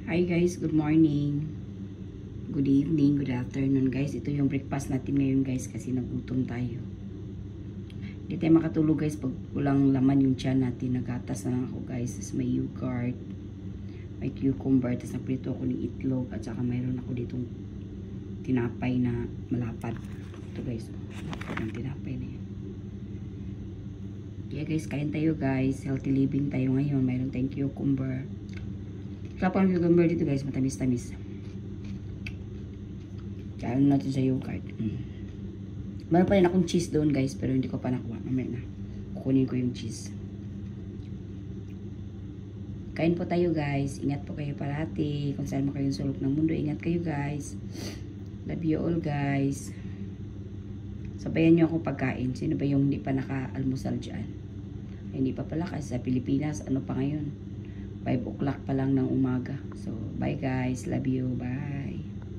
Hi guys, good morning, good evening, good afternoon guys. Ito yung breakfast natin ngayon guys kasi nagutom tayo. Hindi tayo makatulog guys pag walang laman yung tiyan natin. Nagatas na lang ako guys. Tapos may yogurt, may cucumber, tapos naprito ako ng itlog at saka mayroon ako ditong tinapay na malapad. Ito guys, malapad ng tinapay na yan. Yeah guys, kain tayo guys. Healthy living tayo ngayon. Mayroon tayong cucumber. Kapag yung cucumber dito guys, matamis-tamis. Kaya natin sa yogurt. Meron pa rin akong cheese doon guys, pero hindi ko pa nakuha. Mamaya na. Kukunin ko yung cheese. Kain po tayo guys. Ingat po kayo parati. Kung saan mo kayong sulok ng mundo, ingat kayo guys. Love you all guys. Sabayan nyo ako pagkain. Sino ba yung hindi pa naka-almusal dyan? Ay, hindi pa pala kasi sa Pilipinas. Ano pa ngayon? 5 o'clock pa lang ng umaga. So, bye guys. Love you. Bye.